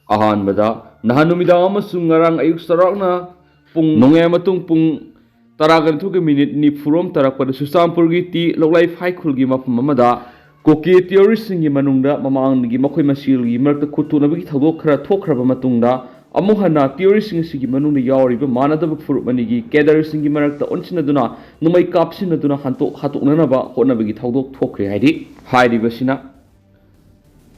Ahanbada nahanumida amasung ngarang ayuk sarakna pung nongai matung pung taragan thuke minute ni furom tarakpada Susampurgi ti loklai phaklakle mafam amada Kuki theorist singi manungda mamanggi makhoi masilgi marakta khuttunabagi thadok khara thokraba matungda amuhana theorist singi manungda yawriba manadaba furumanigi cadre singi marakta onsinaduna numai kapsinaduna hatuknanaba hotnabagi thadok thokre haidibasina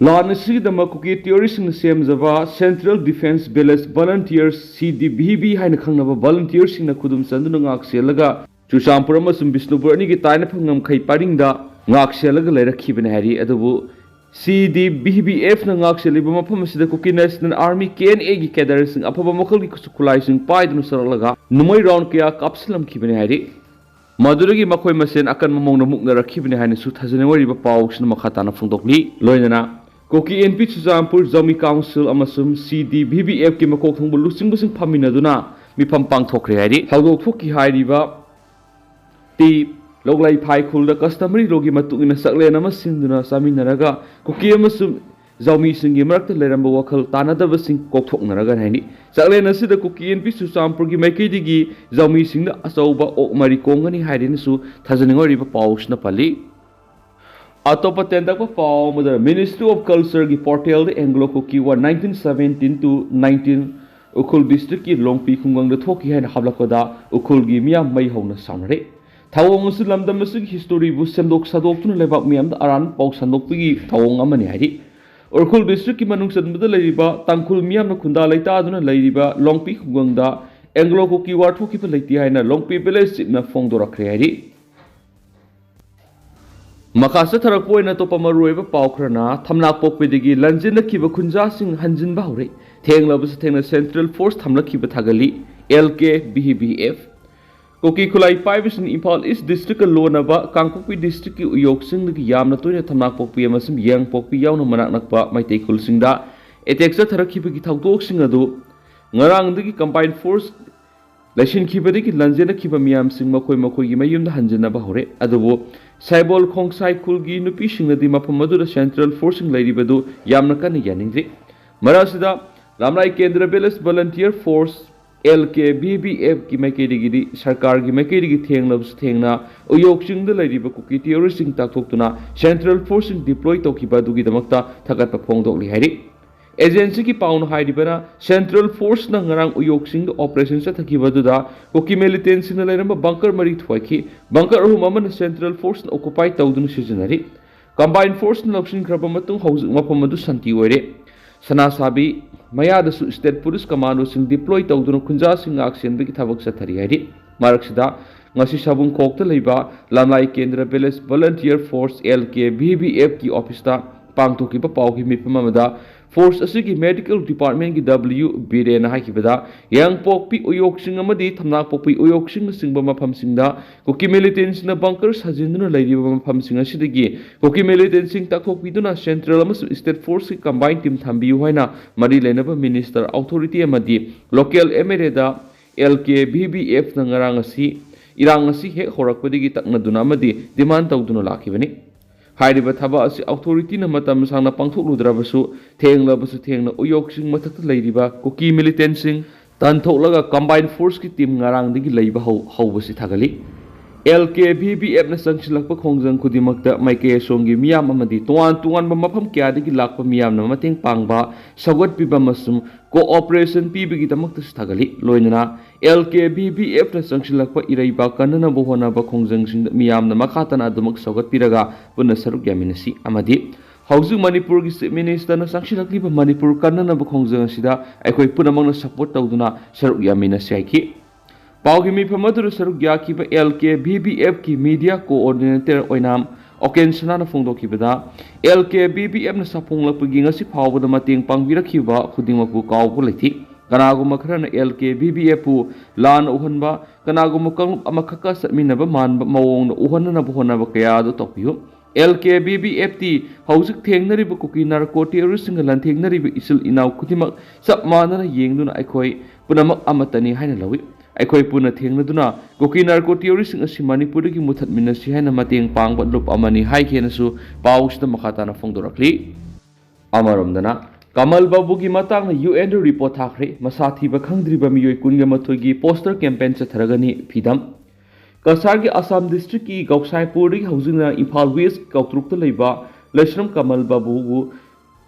Lana Sigdama Kuki theorist in the same Zava Central Defense Village Volunteers CDBB Haina Kangnaba volunteers in the Kudum Sandunang Xelaga Susampuramasum Bisnuburni Taina Pangam Kai Padinda Ngak Xelaga Lera Kiban Harry Adabu CDBBF Nangak Selibama Pamasida Kuki National Army KNA cadres and Apamakali Kusukulizing Paidun Saralaga Numai round Kia Kapsalam Kiban Harry Maduragi Makoi Masen akan memong mukna Kiban Haina Sut Hazanawari Paux Namakatana Fundokli Loinana Koki NP Susampur Zombie Council amasum CDBBF ki makok thongbu lusing busing phaminaduna mifam pangthokre hari haldok thoki hairiba ti loglai phaklakle customary rogi matungina saklen ama sinduna saminaraga koki amasum zombie singi marakta leramba wakhal tanadaba sing kokthoknaraga haini saklen asida koki NP Susampur gi maikaidigi zombie singna asauba okmari kongani hairina su thajaningoriba pausna pali Atopa tendakpa pau mother Ministry of Culture ki portal the Anglo Kuki wa 1917 to 19 Ukul district ki Longpi khungang da thoki haina hablakoda Ukul gi miyam mai hona samre thawong su lamdam su history bu semdok sadok tun lebak miyam da aran pau sandok pi thawong amani hari Ukul district ki manung sadmada leiriba tangkul miyam na khunda leita aduna leiriba Longpi khungang da Anglo Kuki wa thoki pa leiti haina Longpi village na fongdorakre hari Makasa tarakpoi na topa maruiba paukrana thamlak pokpedigi lanjina kiba khunja sing hanjin bahore thenglabus thengna Central Force thamlak kiba thagali LKBBF Koki khulai paibisin Impal East District lonaba Kangpokpi District ki uyok sing gi yamna toina thamlak pokpi amasum yang pokpi yawna manak nakpa maitei khul singda eteksa tharakhiba gi thawdok sing adu ngarang digi combined force Lashin Kibadiki Lanzena Kiba Miam Sing Makoi Makoi Mayum the Hanjana Bahore, Adabo, Saibol Kong Sai Kulgi, Nupishing the Dimapamadu, Central Forcing Lady Badu, Yamnakani Yaningri, Marasida, Lamrai Kendra Belis Volunteer Force, LKBBF Gimakedi, Sarkar Gimakedi Tanglavs Tangna, Uyoksing the Lady Bakuki, Terroristing Taktokuna, Central Forcing deployed Tokibadugi the Makta, Takatapong Dogli Hari. Agency ki paun haidibana Central Force na ngarang uyoksing operation sa thakibadуда koki militants na lairamba bunker mari thwaiki bunker huma man Central Force na occupy tawdun seasonary combined force na lokshin kraba matung housing mapamadu santi oire sanasabi mayada su state police commando sing deploy tawdun khunja sing action bi thabak sa thari haidi maraksida ngasi sabung kokta leiba lamlai kendra village volunteer force LKBBF ki office ta pangtoki pa pauki mipamada Force asigi medical department ki W Birena haikibada yang pokpi uyoksing amadi thamnak pokpi uyoksing singba mafam singda koki militants na bunkers hajinduna lairiba mafam singa sidagi koki militants sing takokpi duna central amas state force ki combined team thambiu haina mari lenaba minister authority amadi local MLA da LKBBF na ngarang asi irang asi he horakpadigi takna duna amadi demand tawduna lakibani Hairiba thaba asi authority na matam sangna pangthokludrabasu thenglabsu thengna uyoksing mathakta leiriba koki militant sing tantholaga combined force ki team ngarang digi leiba hawbasi thagali LKBBF na sangsilakpa khongjang kudimakta maike songi miyam amadi tuan mafam kya digi lakpa miyam na mateng pangba sagat piba masum cooperation pibigi tamakta thagali loinana LKBBF na sangsilakpa iraiba kanana bohona ba khongjang sing miyam na makhatana dumak sagat piraga punna saruk yaminasi amadi Hauju Manipur ki minister na sangsilakliba Manipur kanana ba khongjang sida aikoi punamang na support tawduna saruk yaminasi aiki Paugi mi pamadur saruk yaki ba LKBBF ki media coordinator oinam oken sanana fongdoki bada LKBBF na sapong lapagi ngasi phawbada mateng pangbirakhiba khudingmapu kawbu lethi kanaguma kharana LKBBF pu lan uhanba kanaguma kang amakhaka satminaba manba mawong na uhanna bohona ba kaya do topiyo LKBBF ti hausik thengnari ba kuki narco terrorist singa lan thengnari ba isil inaw khudimak sap manana yengduna aikoi punamak amatani haina lawi Aikoi puna thengnaduna koki narco terrorist asi Manipur ki muthatminasi haina mateng pangba lup amani hai khenasu pausda makhatana fongdorakli amaromdana Kamal Babugi matang na UN report thakre masathi ba khangdriba miyoi kunga mathoigi poster campaign chatharagani phidam Kasargi Assam district ki Gausaipuri hausina Imphal West Kautrukta leiba Lashram Kamal Babugu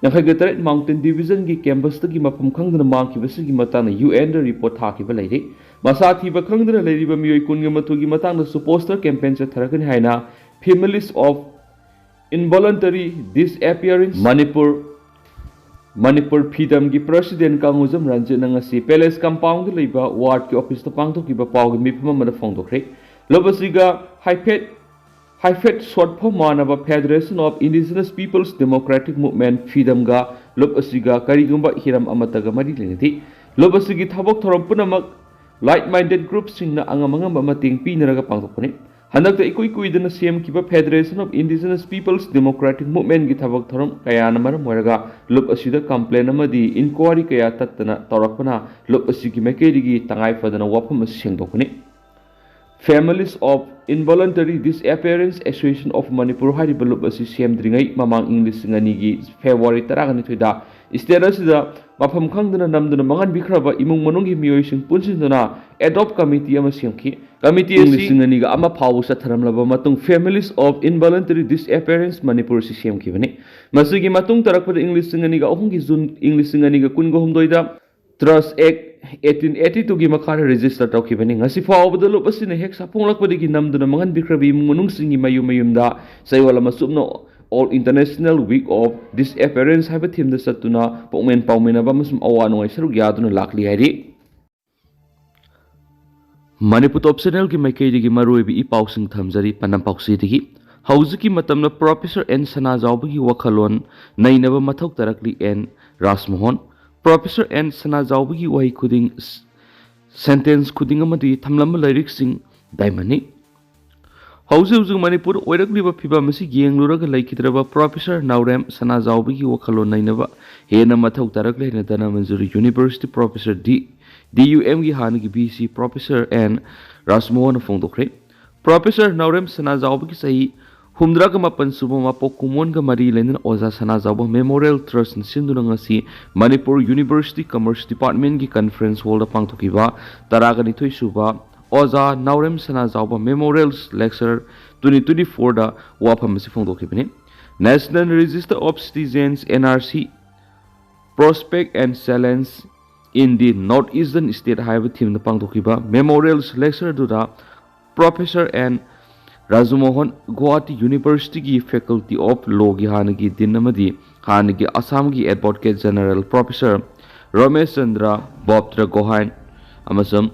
Nakhagaret Mountain Division ki campus ki mapam khangdana mangkibasi ki matang na UN report thakiba leire masathi ba khangdana leiriba miyoi kunga mathoigi matang na poster campaign chatharagani haina families of involuntary disappearance Manipur Freedom ki President Kanguzam Ranjana ngasi Palace Compound leiba ward ki office ta pangthokiba pawgi mifam amada phongdokre lobasiga Haifet short form manaba Federation of Indigenous Peoples Democratic Movement Freedom ga lobasiga karigumba hiram amataga mari lenati lobasigi thabok thorom punamak like minded groups singna angamangam mating pinaraga pangtokne Hanakta ikuidana CM kiba Federation of Indigenous Peoples Democratic Movement gi thabak thorom kaya namar moraga lob asida complain amadi inquiry kaya tatana torakpana lob asigi mekerigi tangai fadana wapam sengdokne Families of Involuntary Disappearance Association of Manipur hariba lob asi semdringai mamang English ngani gi February 12 status da mafam khangdana namdana mangan bikraba imung manungi miyoi sing punsindana adopt committee ama semki Committee English ga ama phawu satharamlaba matung Families of Involuntary Disappearance Manipur CM kibani masigi matung tarakpada English ga ohungi June English ga kungo humdoida Trust Act 1882 gi makhara register tawkibani ngasi phawbada lopasina hek sapunglakpadi gi namduna mangan bikrabi munung singi mayumda saywala masubno All International Week of Disappearance haiba theme da satuna pokmen pawmena ba masum awanoi saruk yaduna lakli hairi Manipur optional ki maikaidigi maruibi ipausing thamjari panam pausidigi hauziki matamna Professor N Sanajaoba gi wakhalon nainaba mathok tarakli N Rasmohon Professor N Sanajaoba gi wahi khuding sentence khuding amadi thamlamba lyric sing daimani Hauzu Manipur oirakliba phiba masi yengluraga laikhidraba Professor Naurem Sanajaoba gi wakhalon nainaba hena mathok tarakle na dana manjuri University Professor DUM gi hangi BC Professor N Rasmohon Fongdokre Professor Naurem Sanajaoba gi sahi humdraga mapan subo mapok kumon ga mari lenin oza Sanajaoba Memorial Trust sinduna ngasi Manipur University Commerce Department gi conference hall da pangthokiba taraga nithoi suba oza Naurem Sanajaoba Memorial Lecture 2024 da wafam si fongdokibani National Register of Citizens NRC Prospect and Challenge in the Northeastern State Highway Team the Pangtokiba Memorials Lecture Duda Professor N Rajumohan Guwahati University ki Faculty of Law gi hanagi dinamadi hanagi Assam gi Advocate General Professor Ramesh Chandra Bobtra Gohain amasam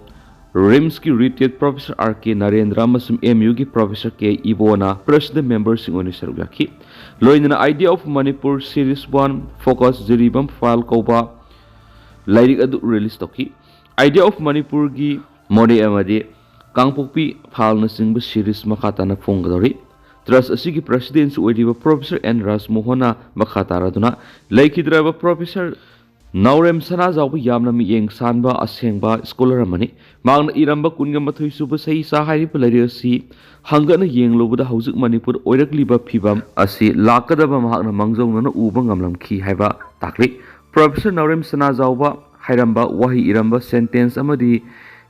RIMS ki Retired Professor RK Narendra amasam MU ki Professor K Ibona President members sing oni sarugaki loinana Idea of Manipur Series 1 Focus Jiribam File Koba Lyric adu release toki Idea of Manipur gi mode amade Kangpokpi phal na singba series makata na phongdori Trust asigi president oidiba Professor N Rasmohona makatara duna laikhidraba Professor Naurem Sanajaoba yamna miyeng sanba asengba scholar amani magna iramba kunga mathoi suba sei sa hariba lyric hangana yenglobada haujuk Manipur oirakliba phibam asi lakadaba mahakna mangjongna uba ngamlamkhi haiba takri Professor Naurem Sanajaoba hairamba wahi iramba sentence amadi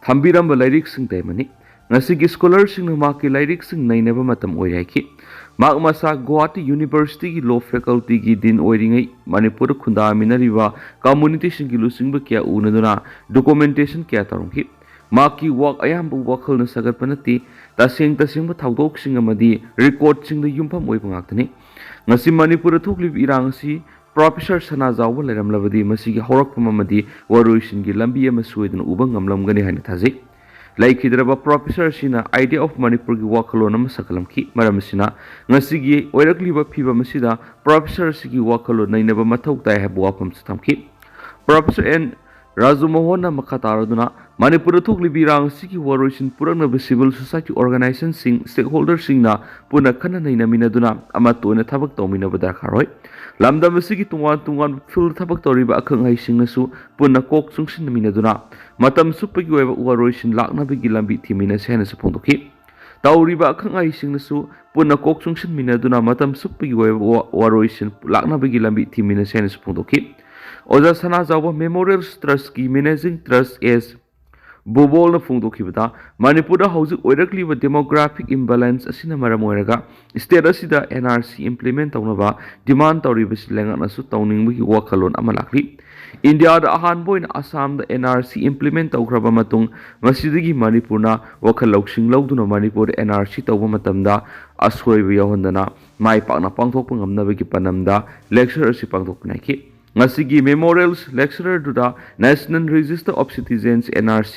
thambiramba lyrics sing daimani ngasigi scholars sing maki lyrics sing nainaba matam oiraki mak masa Guwahati University ki law faculty gi din oiringai Manipur khunda minariba community sing lusingba kya unaduna documentation kya tarongki maki work ayam bu wakhal na sagat panati tasing ba thaudok sing amadi record sing da yumpham oibang aktani ngasi Manipur thuklib irang si Professor Sanajaoba leramlabadi masigi horakpam amadi waruisin gi lambi ama suidna ubang ngamlamgani haina thajai laikhidraba Professor sina Idea of Manipur gi wakhalon ama sakalamki maramsina ngasigi oirakliba phiba masida Professor sigi wakhalon nainaba mathok tai habu wapam sathamki Professor N Rajumohan na makataraduna Manipur thuklibi rang sigi waroisin puraknaba civil society organization sing stakeholders sing na puna khana naina minaduna ama tona thabak tawmina badarkharoi lamda masigi tungan field thabak toriba akhang hai sing nasu puna kok chungsin minaduna matam supagi weba waroisin lakna bigi lambi thimina sena sapongdoki tauriba akhang hai sing nasu puna kok chungsin minaduna matam supagi weba waroisin lakna bigi lambi thimina sena sapongdoki ꯑꯣꯖꯥ ꯁꯅꯥꯖꯥꯎꯕ memorial ꯇ꯭ꯔꯁꯀꯤ managing ꯇ꯭ꯔꯁ S ꯕꯣꯕꯣꯜꯅ ꯐꯣꯡꯗꯣꯛꯈꯤꯕꯗ ꯃꯅꯤꯄꯨꯔꯗ ꯍꯧꯖꯤꯛ ꯑꯣꯏꯔꯛꯂꯤꯕ demographic imbalance ꯑꯁꯤꯅ ꯃꯔꯝ ꯑꯣꯏꯔꯒ state ꯑꯁꯤꯗ NRC implement ꯇꯧꯅꯕ ꯗꯤꯃꯥꯟ ꯇꯧꯔꯤꯕꯁꯤ ꯂꯩꯉꯥꯛꯅꯁꯨ ꯇꯧꯅꯤꯡꯕꯒꯤ ꯋꯥꯈꯜꯂꯣꯟ ꯑꯃ ꯂꯥꯛꯂꯤ꯫ ꯏꯟꯗꯤꯌꯥꯗ ꯑꯍꯥꯟꯕ ꯑꯣꯏꯅ ꯑꯁꯥꯝꯗ NRC ꯏꯝꯄ꯭ꯂꯤꯃꯦꯟ ꯇꯧꯈ꯭ꯔꯕ ꯃꯇꯨꯡ ꯃꯁꯤꯗꯒꯤ ꯃꯅꯤꯄꯨꯔꯅ ꯋꯥꯈꯜ ꯂꯧꯁꯤꯡ ꯂꯧꯗꯨꯅ ꯃꯅꯤꯄꯨꯔꯗ NRC ꯇꯧꯕ ꯃꯇꯝꯗ ꯑꯁꯣꯏꯕ ꯌꯥꯎꯍꯟꯗꯅ ꯃꯥꯏ ꯄꯥꯛꯅ ꯄꯥꯡꯊꯣꯛꯄ ꯉꯝꯅꯕꯒꯤ ꯄꯥꯟꯗꯝꯗ ꯂꯦꯛꯆꯔ ꯑꯁꯤ ꯄꯥꯡꯊꯣꯛꯅꯈꯤ꯫ ꯉꯁꯤꯒꯤ ꯃꯦꯃꯣꯔꯤꯌꯦꯜ ꯂꯦꯛꯆꯔꯗꯨꯗ national register of citizens NRC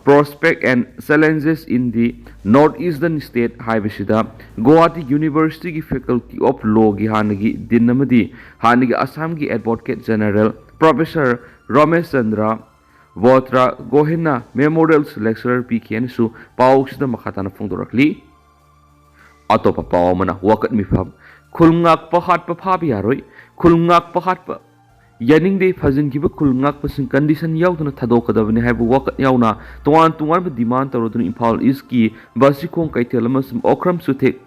Prospect and Challenges in the Northeastern State ꯍꯥꯏꯕꯁꯤꯗ ꯒꯨꯋꯥꯍꯥꯇꯤ ꯌꯨꯅꯤꯚꯔꯁꯤꯇꯤꯒꯤ ꯐꯦꯀꯜꯇꯤ ꯑꯣꯐ ꯂꯣꯒꯤ ꯍꯥꯟꯅꯒꯤ ꯗꯤꯟ ꯑꯃꯗꯤ ꯍꯥꯟꯅꯒꯤ ꯑꯁꯥꯝꯒꯤ advocate general professor Romesh Chandra Botra ꯒꯣꯍꯦꯟꯅ ꯃꯦꯃꯣꯔꯤꯌꯦꯜ ꯂꯦꯛꯆꯔ ꯄꯤꯈꯤ ꯍꯥꯏꯅꯁꯨ ꯄꯥꯎꯁꯤꯗ ꯃꯈꯥ ꯇꯥꯅ ꯐꯣꯡꯗꯣꯔꯛꯂꯤ꯫ ꯑꯇꯣꯞꯄ ꯄꯥꯎ ꯑꯃꯅ ꯋꯥꯀꯠ ꯃꯤꯐꯝ ꯈꯨꯜ ꯉꯥꯛꯄ ꯍꯥꯠꯄ ꯐꯥꯕ ꯌꯥꯔꯣꯏ ꯈꯨꯜ ꯉꯥꯛꯄ ꯍꯥꯠꯄ ꯌꯥꯅꯤꯡꯗꯦ ꯐꯥꯖꯤꯟꯈꯤꯕ ꯈꯨꯜ ꯉꯥꯛꯄꯁꯤꯡ ꯀꯟꯗꯤꯁꯟ ꯌꯥꯎꯗꯅ ꯊꯥꯗꯣꯛꯀꯗꯕꯅꯤ ꯍꯥꯏꯕ ꯋꯥꯀꯠ ꯌꯥꯎꯅ ꯇꯣꯉꯥꯟ ꯇꯣꯉꯥꯟꯕ ꯗꯤꯃꯥꯟ ꯇꯧꯔꯗꯨꯅ ꯏꯝꯐꯥꯜ ꯏꯁꯀꯤ ꯕꯥꯁꯤꯈꯣꯡ ꯀꯩꯊꯦꯜ ꯑꯃꯁꯨꯡ ꯑꯣꯈ꯭ꯔꯝ ꯆꯨꯊꯦꯛ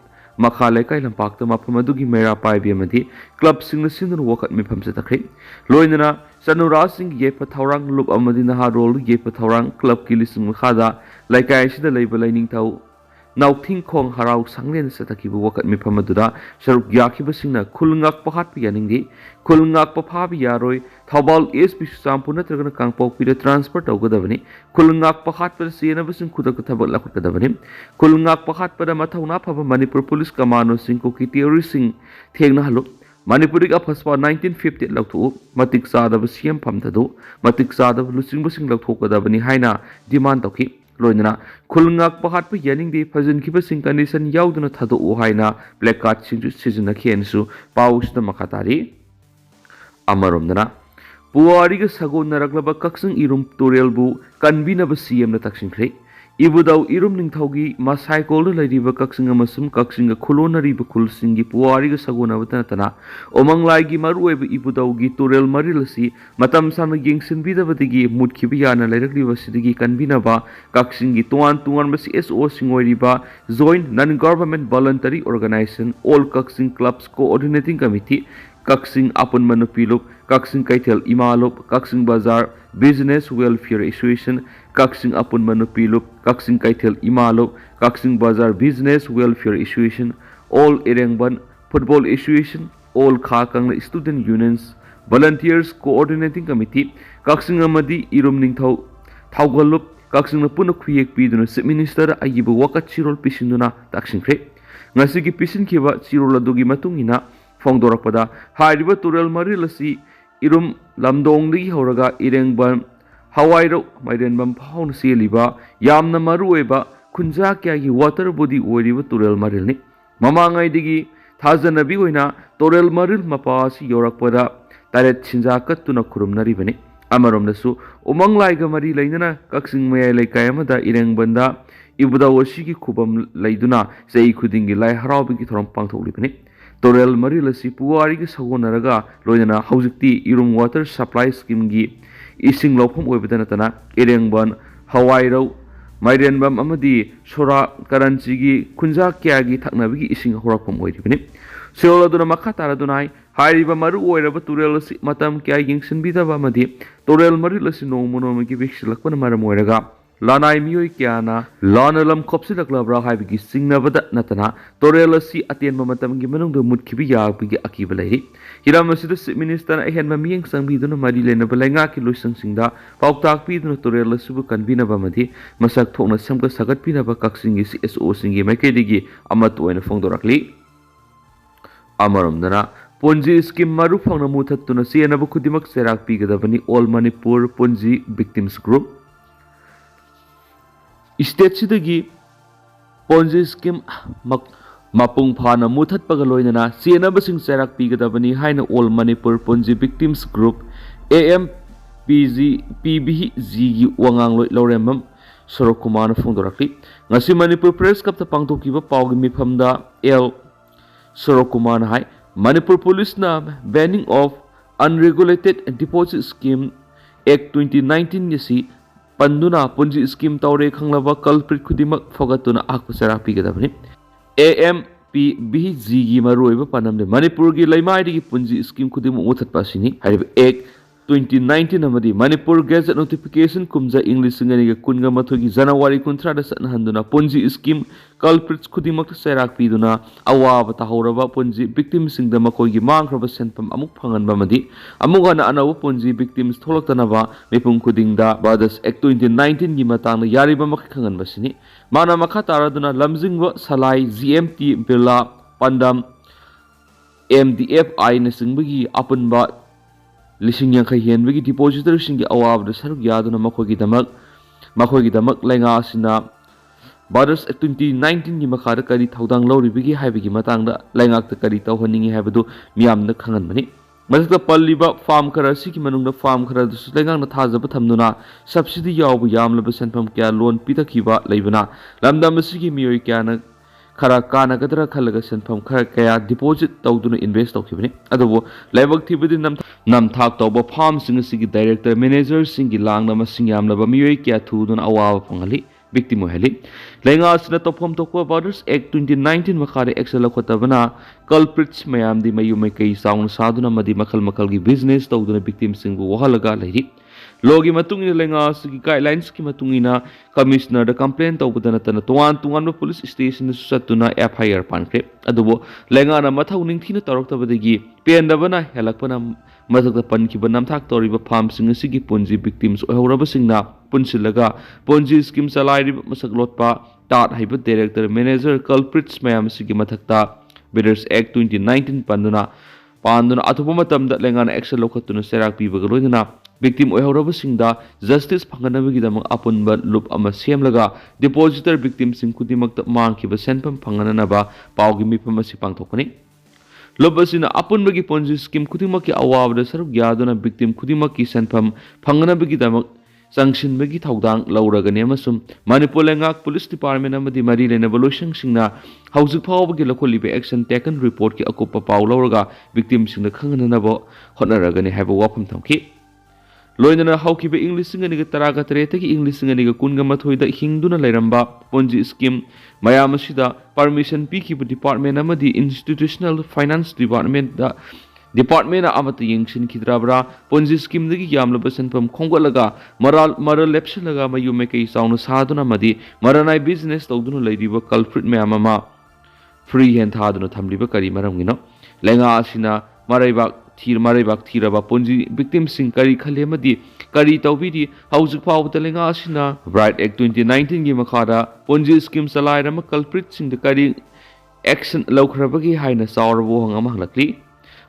ꯃꯈꯥ ꯂꯩꯀꯥꯏ ꯂꯝꯄꯥꯛꯇ ꯃꯐꯝ ꯑꯗꯨꯒꯤ ꯃꯩꯔꯥ ꯄꯥꯏꯕꯤ ꯑꯃꯗꯤ ꯀ꯭ꯂꯕꯁꯤꯡꯅ ꯁꯤꯟꯗꯨꯅ ꯋꯥꯀꯠ ꯃꯤꯐꯝ ꯆꯠꯊꯈ꯭ꯔꯦ꯫ ꯂꯣꯏꯅꯅ ꯆꯅꯨꯔꯥꯁꯤꯡꯒꯤ ꯌꯦꯠꯄ ꯊꯧꯔꯥꯡ ꯂꯨꯞ ꯑꯃꯗꯤ ꯅꯍꯥꯔꯣꯜ ꯌꯦꯠꯄ ꯊꯧꯔꯥꯡ ꯀ꯭ꯂꯕꯀꯤ ꯂꯤꯁꯤꯡ ꯃꯈꯥꯗ ꯂꯩꯀꯥꯏ ꯑꯁꯤꯗ ꯂꯩꯕ ꯂꯩꯅꯤꯡꯊꯧ ꯅꯥꯎꯊꯤꯡꯈꯣꯡ ꯍꯔꯥꯎ ꯁꯪꯂꯦꯟꯗ ꯆꯠꯊꯈꯤꯕ ꯋꯥꯀꯠ ꯃꯤꯐꯝ ꯑꯗꯨꯗ ꯁꯔꯨꯛ ꯌꯥꯈꯤꯕꯁꯤꯡꯅ ꯈꯨꯜ ꯉꯥꯛꯄ ꯍꯥꯠꯄ ꯌꯥꯅꯤꯡꯗꯦ ꯈꯨꯜ ꯉꯥꯛꯄ ꯐꯥꯕ ꯌꯥꯔꯣꯏ ꯊꯧꯕꯥꯜ SP ꯆꯨꯔꯆꯥꯟꯄꯨꯔ ꯅꯠꯇ꯭ꯔꯒꯅ ꯀꯥꯡꯄꯣꯛꯄꯤꯗ ꯇ꯭ꯔꯥꯟꯁꯐꯔ ꯇꯧꯒꯗꯕꯅꯤ ꯈꯨꯜ ꯉꯥꯛꯄ ꯍꯥꯠꯄꯗ ꯆꯦꯟꯅꯕꯁꯤꯡ ꯈꯨꯗꯛꯇ ꯊꯕꯛ ꯂꯧꯈꯠꯀꯗꯕꯅꯤ ꯈꯨꯜ ꯉꯥꯛꯄ ꯍꯥꯠꯄꯗ ꯃꯊꯧꯅꯥ ꯐꯕ ꯃꯅꯤꯄꯨꯔ ꯄꯨꯂꯤꯁ ꯀꯃꯥꯟꯗꯣꯁꯤꯡ ꯀꯨꯀꯤ ꯇꯦꯔꯣꯔꯤꯁꯁꯤꯡ ꯊꯦꯡꯅꯍꯜꯂꯨ ꯃꯅꯤꯄꯨꯔꯗꯒꯤ ꯑꯐꯁꯄꯥ 1950 ꯂꯧꯊꯣꯛꯎ ꯃꯇꯤꯛ ꯆꯥꯗꯕ CM ꯐꯝꯊꯗꯨ ꯃꯇꯤꯛ ꯆꯥꯗꯕ ꯂꯨꯆꯤꯡꯕꯁꯤꯡ ꯂꯧꯊꯣꯛꯀꯗꯕꯅꯤ ꯍꯥꯏꯅ ꯗꯤꯃꯥꯟ ꯇꯧꯈꯤ꯫ ꯂꯣꯏꯅꯅ ꯈꯨꯜ ꯉꯥꯛꯄ ꯍꯥꯠꯄ ꯌꯥꯅꯤꯡꯗꯦ ꯐꯥꯖꯤꯟꯈꯤꯕꯁꯤꯡ ꯀꯟꯗꯤꯁꯟ ꯌꯥꯎꯗꯅ ꯊꯥꯗꯣꯛꯎ ꯍꯥꯏꯅ ꯄ꯭ꯂꯦꯀꯥꯔꯗꯁꯤꯡꯁꯨ ꯁꯤꯖꯤꯟꯅꯈꯤ ꯍꯥꯏꯅꯁꯨ ꯄꯥꯎꯁꯤꯗ ꯃꯈꯥ ꯇꯥꯔꯤ꯫ ꯑꯃꯔꯣꯝꯗꯅ ꯄꯨꯋꯥꯔꯤꯒ ꯁꯥꯒꯣꯟꯅꯔꯛꯂꯕ ꯀꯛꯆꯤꯡ ꯏꯔꯨꯝ ꯇꯨꯔꯦꯜꯕꯨ ꯀꯟꯕꯤꯅꯕ CMꯅ ꯇꯛꯁꯤꯟꯈ꯭ꯔꯦ꯫ ꯏꯕꯨꯙꯧ ꯏꯔꯨꯝ ꯅꯤꯡꯊꯧꯒꯤ ꯃꯁꯥꯏꯀꯣꯜꯗ ꯂꯩꯔꯤꯕ ꯀꯛꯆꯤꯡ ꯑꯃꯁꯨꯡ ꯀꯛꯆꯤꯡꯒ ꯈꯨꯂꯣꯟꯅꯔꯤꯕ ꯈꯨꯜꯁꯤꯡꯒꯤ ꯄꯨꯋꯥꯔꯤꯒ ꯁꯥꯒꯣꯟꯅꯕꯇ ꯅꯠꯇꯅ ꯎꯃꯪ ꯂꯥꯏꯒꯤ ꯃꯔꯨꯑꯣꯏꯕ ꯏꯕꯨꯙꯧꯒꯤ ꯇꯨꯔꯦꯜ ꯃꯔꯤꯜ ꯑꯁꯤ ꯃꯇꯝ ꯁꯥꯡꯅ ꯌꯦꯡꯁꯤꯟꯕꯤꯗꯕꯗꯒꯤ ꯃꯨꯠꯈꯤꯕ ꯌꯥꯅ ꯂꯩꯔꯛꯂꯤꯕꯁꯤꯗꯒꯤ ꯀꯟꯕꯤꯅꯕ ꯀꯛꯆꯤꯡꯒꯤ ꯇꯣꯉꯥꯟ ꯇꯣꯉꯥꯟꯕ CSOꯁꯤꯡ ꯑꯣꯏꯔꯤꯕ joint non government voluntary organisation all Kakching clubs coordinating committee Kakching ꯑꯄꯨꯟꯕ ꯅꯨꯄꯤꯂꯨꯞ ꯀꯛꯆꯤꯡ ꯀꯩꯊꯦꯜ ꯏꯃꯥꯂꯨꯞ ꯀꯛꯆꯤꯡ ꯕꯖꯥꯔ ꯕꯤꯖꯤꯅꯦꯁ ꯋꯦꯜꯐꯤꯌꯔ ꯑꯦꯁꯣꯁꯤꯌꯦꯁꯟ ꯀꯛꯆꯤꯡ ꯑꯄꯨꯟꯕ ꯅꯨꯄꯤꯂꯨꯞ ꯀꯛꯆꯤꯡ ꯀꯩꯊꯦꯜ ꯏꯃꯥꯂꯨꯞ ꯀꯛꯆꯤꯡ ꯕꯖꯥꯔ business welfare association all Irengban football association all ꯈꯥ Kanglei student unions volunteers coordinating committee Kakching ꯑꯃꯗꯤ ꯏꯔꯨꯝ ꯅꯤꯡꯊꯧ ꯊꯧꯒꯜꯂꯨꯞ ꯀꯛꯆꯤꯡꯅ ꯄꯨꯟꯅ ꯈꯨꯌꯦꯛ ꯄꯤꯗꯨꯅ ꯆꯤꯐ ꯃꯤꯅꯤꯁꯇꯔꯗ ꯑꯏꯕ ꯋꯥꯀꯠ ꯆꯤꯔꯣꯜ ꯄꯤꯁꯤꯟꯗꯨꯅ ꯇꯛꯁꯤꯟꯈ꯭ꯔꯦ꯫ ꯉꯁꯤꯒꯤ ꯄꯤꯁꯤꯟꯈꯤꯕ ꯆꯤꯔꯣꯜ ꯑꯗꯨꯒꯤ ꯃꯇꯨꯡꯏꯟꯅ ꯐꯣꯡꯗꯣꯔꯛꯄꯗ ꯍꯥꯏꯔꯤꯕ ꯇꯨꯔꯦꯜ ꯃꯔꯤꯜ ꯑꯁꯤ ꯏꯔꯨꯝ ꯂꯝꯗꯣꯡꯗꯒꯤ ꯍꯧꯔꯒ ꯏꯔꯦꯡꯕꯟ ꯍꯋꯥꯏꯔꯧ ꯃꯥꯏꯔꯦꯟꯕꯝ ꯐꯥꯎꯅ ꯆꯦꯜꯂꯤꯕ ꯌꯥꯝꯅ ꯃꯔꯨꯑꯣꯏꯕ ꯈꯨꯟꯖꯥ ꯀꯌꯥꯒꯤ ꯋꯥꯇꯔ ꯕꯣꯗꯤ ꯑꯣꯏꯔꯤꯕ ꯇꯨꯔꯦꯜ ꯃꯔꯤꯜꯅꯤ꯫ ꯃꯃꯥꯡꯉꯩꯗꯒꯤ ꯊꯥꯖꯅꯕꯤ ꯑꯣꯏꯅ ꯇꯨꯔꯦꯜ ꯃꯔꯤꯜ ꯃꯄꯥ ꯑꯁꯤ ꯌꯧꯔꯛꯄꯗ ꯇꯔꯦꯠ ꯁꯤꯟꯖꯥ ꯀꯠꯇꯨꯅ ꯈꯨꯔꯨꯝꯅꯔꯤꯕꯅꯤ꯫ ꯑꯃꯔꯣꯝꯗꯁꯨ ꯎꯃꯪ ꯂꯥꯏꯒ ꯃꯔꯤ ꯂꯩꯅꯅ ꯀꯛꯆꯤꯡ ꯃꯌꯥꯏ ꯂꯩꯀꯥꯏ ꯑꯃꯗ ꯏꯔꯦꯡꯕꯟꯗ ꯏꯕꯨꯙꯧ ꯑꯁꯤꯒꯤ ꯈꯨꯕꯝ ꯂꯩꯗꯨꯅ ꯆꯍꯤ ꯈꯨꯗꯤꯡꯒꯤ ꯂꯥꯏ ꯍꯔꯥꯎꯕꯒꯤ ꯊꯧꯔꯝ ꯄꯥꯡꯊꯣꯛꯂꯤꯕꯅꯤ꯫ ꯇꯨꯔꯦꯜ ꯃꯔꯤꯜ ꯑꯁꯤ ꯄꯨꯋꯥꯔꯤꯒ ꯁꯥꯒꯣꯟꯅꯔꯒ ꯂꯣꯏꯅꯅ ꯍꯧꯖꯤꯛꯇꯤ ꯏꯔꯨꯝ ꯋꯥꯇꯔ ꯁꯄ꯭ꯂꯥꯏ ꯁ꯭ꯀꯤꯝꯒꯤ ꯏꯁꯤꯡ ꯂꯧꯐꯝ ꯑꯣꯏꯕꯇ ꯅꯠꯇꯅ ꯏꯔꯦꯡꯕꯟ ꯍꯋꯥꯏꯔꯧ ꯃꯥꯏꯔꯦꯟꯕꯝ ꯑꯃꯗꯤ ꯁꯣꯔꯥ ꯀꯔꯟꯆꯤꯒꯤ ꯈꯨꯟꯖꯥ ꯀꯌꯥꯒꯤ ꯊꯛꯅꯕꯒꯤ ꯏꯁꯤꯡ ꯍꯧꯔꯛꯐꯝ ꯑꯣꯏꯔꯤꯕꯅꯤ꯫ ꯆꯤꯔꯣꯜ ꯑꯗꯨꯅ ꯃꯈꯥ ꯇꯥꯔꯗꯨꯅ ꯍꯥꯏꯔꯤꯕ ꯃꯔꯨ ꯑꯣꯏꯔꯕ ꯇꯨꯔꯦꯜ ꯑꯁꯤ ꯃꯇꯝ ꯀꯌꯥ ꯌꯦꯡꯁꯤꯟꯕꯤꯗꯕ ꯑꯃꯗꯤ ꯇꯨꯔꯦꯜ ꯃꯔꯤꯜ ꯑꯁꯤ ꯅꯣꯡꯃ ꯅꯣꯡꯃꯒꯤ ꯄꯤꯛꯁꯤꯜꯂꯛꯄꯅ ꯃꯔꯝ ꯑꯣꯏꯔꯒ ꯂꯅꯥꯏ ꯃꯤꯑꯣꯏ ꯀꯌꯥꯅ ꯂꯥꯟꯅ ꯂꯝ ꯈꯣꯞꯆꯤꯜꯂꯛꯂꯕ꯭ꯔꯥ ꯍꯥꯏꯕꯒꯤ ꯆꯤꯡꯅꯕꯗ ꯅꯠꯇꯅ ꯇꯨꯔꯦꯜ ꯑꯁꯤ ꯑꯇꯦꯟꯕ ꯃꯇꯝꯒꯤ ꯃꯅꯨꯡꯗ ꯃꯨꯠꯈꯤꯕ ꯌꯥꯕꯒꯤ ꯑꯀꯤꯕ ꯂꯩꯔꯤ꯫ ꯍꯤꯔꯝ ꯑꯁꯤꯗ ꯆꯤꯐ ꯃꯤꯅꯤꯁꯇꯔꯅ ꯑꯍꯦꯟꯕ ꯃꯤꯠꯌꯦꯡ ꯆꯪꯕꯤꯗꯨꯅ ꯃꯔꯤ ꯂꯩꯅꯕ ꯂꯩꯉꯥꯛꯀꯤ ꯂꯣꯏꯁꯪꯁꯤꯡꯗ ꯄꯥꯎꯇꯥꯛ ꯄꯤꯗꯨꯅ ꯇꯨꯔꯦꯜ ꯑꯁꯤꯕꯨ ꯀꯟꯕꯤꯅꯕ ꯑꯃꯗꯤ ꯃꯁꯛ ꯊꯣꯛꯅ ꯁꯦꯝꯒꯠ ꯁꯥꯒꯠꯄꯤꯅꯕ ꯀꯛꯆꯤꯡꯒꯤ CSOꯁꯤꯡꯒꯤ ꯃꯥꯏꯀꯩꯗꯒꯤ ꯑꯃꯠꯇ ꯑꯣꯏꯅ ꯐꯣꯡꯗꯣꯔꯛꯂꯤ꯫ ꯑꯃꯔꯣꯝꯗꯅ ꯄꯣꯟꯖꯤ ꯁ꯭ꯀꯤꯝ ꯃꯔꯨ ꯐꯪꯅ ꯃꯨꯊꯠꯇꯨꯅ ꯆꯦꯟꯅꯕ ꯈꯨꯗꯤꯡꯃꯛ ꯆꯩꯔꯥꯛ ꯄꯤꯒꯗꯕꯅꯤ all Manipur ponzi victims group ꯁ꯭ꯇꯦꯠꯁꯤꯗꯒꯤ ꯄꯣꯟꯖꯤ ꯁ꯭ꯀꯤꯝ ꯃꯄꯨꯡ ꯐꯥꯅ ꯃꯨꯊꯠꯄꯒ ꯂꯣꯏꯅꯅ ꯆꯦꯟꯅꯕꯁꯤꯡ ꯆꯩꯔꯥꯛ ꯄꯤꯒꯗꯕꯅꯤ ꯍꯥꯏꯅ all Manipur ponzi victims group AMPVGꯒꯤ ꯋꯥꯉꯥꯡꯂꯣꯏ ꯂꯧꯔꯦꯝꯕꯝ ꯁꯣꯔꯣꯛꯀꯨꯃꯥꯔꯅ ꯐꯣꯡꯗꯣꯔꯛꯂꯤ꯫ ꯉꯁꯤ ꯃꯅꯤꯄꯨꯔ ꯄ꯭ꯔꯦꯁ ꯀ꯭ꯂꯕꯇ ꯄꯥꯡꯊꯣꯛꯈꯤꯕ ꯄꯥꯎꯒꯤ ꯃꯤꯐꯝꯗ ꯑꯦꯜ ꯁꯣꯔꯣꯛꯀꯨꯃꯥꯔꯅ ꯍꯥꯏ ꯃꯅꯤꯄꯨꯔ ꯄꯨꯂꯤꯁꯅ ꯕꯦꯅꯤꯡ ꯑꯣꯐ ꯑꯟꯔꯤꯒꯨꯂꯦꯇꯦꯗ ꯗꯤꯄꯣꯖꯤꯠ ꯁ꯭ꯀꯤꯝ ꯑꯦꯛ 2019 ꯑꯁꯤ ꯄꯟꯗꯨꯅ ꯄꯨꯟꯖꯤ ꯁ꯭ꯀꯤꯝ ꯇꯧꯔꯦ ꯈꯪꯂꯕ ꯀꯜꯄ꯭ꯔꯤꯠ ꯈꯨꯗꯤꯡꯃꯛ ꯐꯒꯠꯇꯨꯅ ꯑꯍꯛꯄ ꯆꯩꯔꯥꯛ ꯄꯤꯒꯗꯕꯅꯤ꯫ BGꯒꯤ ꯃꯔꯨꯑꯣꯏꯕ ꯄꯥꯟꯗꯝꯗꯤ ꯃꯅꯤꯄꯨꯔꯒꯤ ꯂꯩꯃꯥꯏꯗꯒꯤ ꯄꯨꯟꯖꯤ ꯁ꯭ꯀꯤꯝ ꯈꯨꯗꯤꯡꯃꯛ ꯃꯨꯊꯠꯄ ꯑꯁꯤꯅꯤ꯫ ꯍꯥꯏꯔꯤꯕ ꯑꯦꯛ 2019 ꯑꯃꯗꯤ ꯃꯅꯤꯄꯨꯔ ꯒꯦꯖꯦꯠ ꯅꯣꯇꯤꯐꯤꯀꯦꯁꯟ ꯀꯨꯝꯖꯥ ꯏꯪ 2019ꯒꯤ ꯖꯅꯋꯥꯔꯤ 30ꯗ ꯆꯠꯅꯍꯟꯗꯨꯅ ꯄꯣꯟꯖꯤ ꯁ꯭ꯀꯤꯝ ꯀꯜꯄ꯭ꯔꯤꯠꯁ ꯈꯨꯗꯤꯡꯃꯛꯇ ꯆꯩꯔꯥꯛ ꯄꯤꯗꯨꯅ ꯑꯋꯥꯕ ꯇꯥꯍꯧꯔꯕ ꯄꯣꯟꯖꯤ ꯚꯤꯛꯇꯤꯝꯁꯤꯡꯗ ꯃꯈꯣꯏꯒꯤ ꯃꯥꯡꯈ꯭ꯔꯕ ꯁꯦꯟꯐꯝ ꯑꯃꯨꯛ ꯐꯪꯍꯟꯕ ꯑꯃꯗꯤ ꯑꯃꯨꯛ ꯍꯟꯅ ꯑꯅꯧꯕ ꯄꯣꯟꯖꯤ ꯚꯤꯛꯇꯤꯝꯁ ꯊꯣꯛꯂꯛꯇꯅꯕ ꯃꯤꯄꯨꯝ ꯈꯨꯗꯤꯡꯗ ꯕꯥꯗꯁ ꯑꯦꯛ 2019ꯒꯤ ꯃꯇꯥꯡꯗ ꯌꯥꯔꯤꯕ ꯃꯈꯩ ꯈꯪꯍꯟꯕꯁꯤꯅꯤ꯫ ꯃꯥꯅ ꯃꯈꯥ ꯇꯥꯔꯗꯨꯅ ꯂꯝꯖꯤꯡꯕ ꯁꯂꯥꯏ GMT ꯕꯤꯔꯂꯥ ꯄꯥꯟꯗꯝ MDFI ꯑꯄꯨꯟꯕ 50,000 ꯍꯦꯟꯕꯒꯤ ꯗꯤꯄꯣꯖꯤꯇꯔꯁꯤꯡꯒꯤ ꯑꯋꯥꯕꯗ ꯁꯔꯨꯛ ꯌꯥꯗꯨꯅ ꯃꯈꯣꯏꯒꯤꯗꯃꯛ ꯂꯩꯉꯥꯛ ꯑꯁꯤꯅ ꯕꯥꯗꯁ ꯑꯦꯛ 2019ꯒꯤ ꯃꯈꯥꯗ ꯀꯔꯤ ꯊꯧꯗꯥꯡ ꯂꯧꯔꯤꯕꯒꯦ ꯍꯥꯏꯕꯒꯤ ꯃꯇꯥꯡꯗ ꯂꯩꯉꯥꯛꯇ ꯀꯔꯤ ꯇꯧꯍꯟꯅꯤꯡꯉꯤ ꯍꯥꯏꯕꯗꯨ ꯃꯤꯌꯥꯝꯗ ꯈꯪꯍꯟꯕꯅꯤ꯫ ꯃꯊꯛꯇ ꯄꯜꯂꯤꯕ ꯐꯥꯔꯝ ꯈꯔ ꯑꯁꯤꯒꯤ ꯃꯅꯨꯡꯗ ꯐꯥꯔꯝ ꯈꯔꯗꯁꯨ ꯂꯩꯉꯥꯛꯅ ꯊꯥꯖꯕ ꯊꯝꯗꯨꯅ ꯁꯕꯁꯤꯗꯤ ꯌꯥꯎꯕ ꯌꯥꯝꯂꯕ ꯁꯦꯟꯐꯝ ꯀꯌꯥ ꯂꯣꯟ ꯄꯤꯊꯈꯤꯕ ꯂꯩꯕꯅ ꯂꯝꯗꯝ ꯑꯁꯤꯒꯤ ꯃꯤꯑꯣꯏ ꯀꯌꯥꯅ खरा कानगदरा खलगा सेनफम खरा कया डिपोजिट तौदुना इन्वेस्ट तौखिबनि अदुबो लाइबक थिबदि नमथाक तौबा फार्म सिंग सिगी डायरेक्टर मैनेजर सिंगी लांगना मसिंग यामलबा मियोय क्या थुदुना अवाबा फंगली victim oheli lenga sina topom tokwa borders act 2019 makhare action lakhotabana culprits mayam di mayu mai kai saung saduna madi makhal gi business tawduna victim singbu wahalaga lehi logi matungina lenga sigi guidelines ki matungina commissioner da complaint tawbudana tana tuan police station satuna FIR pankre adubo lenga na mathau ningthina taroktabadagi pendabana helakpana mathakta pankhiba namthak toriba farm sing sigi ponzi victims ohoraba singna punsilaga ponzi scheme salai masak lotpa tat haiba director manager culprits mayam sigi mathakta bidders act 2019 panduna athupa matamda lengana action lokhatuna serak pibaga loina victim ohoraba singda justice phanganabagi damang apunba loop ama semlaga depositor victim sing kudimakta mangkiba senpam phangananaba pawgi mipam asi pangthokani लोबसिना अपुनबगी ponzi scheme खुदिमकी अवाबदा सरुक यादुना victim खुदिमकी सेनफम फंगनबगी दमक संगसिनबगी थौदांग लौरगने अमसुम मणिपुर लेंगाक पुलिस डिपार्टमेंट अमदी मरी लेनबा लोइसंगसिंगना हौजिक फावबगी लखोलिबे एक्शन टेकन रिपोर्ट की अकुप्पा पाव लौरगा विक्टिम सिंगना खंगननबो होनरगने हाइबा वाफम थमकी लोइनना हौकिबे इंग्लिश सिंगनिगा तरागा तरेतगी इंग्लिश सिंगनिगा कुनगा मथोइदा हिंगदुना लेरंबा पोंजी स्कीम मयाम असिदा परमिशन पीखिबा डिपार्टमेंट अमदी इंस्टीट्यूशनल फाइनेंस डिपार्टमेंट अमत यंगसिन खिद्राबरा पोंजी स्कीम दगी यामलबा सेनफम खोंगलगा मरल लेप्सलगा मयु मेकै साउन सादुना मदी मरनाय बिजनेस तौदुना लैरिबा कल्प्रिट मयाम अमा फ्री हैंड थादुना थमलिबा करी मरमगिनो लेंगा असिना मरैबाक थीरबा पोंजी विक्टिम सिंग करी खले मदी करी तौबिदी हौजिक फावता लेंगा असिना ब्राइट एक्ट 2019 गी मखादा पोंजी स्कीम सलाइरम कल्प्रिट सिंग करी एक्शन लौखरबगी हाइना सावरबो हंगमा हलकली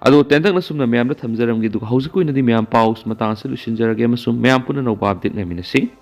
अदो तेंतंगना सुमना म्यामदा थमजरमगी दु हौजिक कोइनदी म्याम पाउस मतांग सलुशन जरगे मसुम म्याम पुना नौबा अपडेट नमिनसी।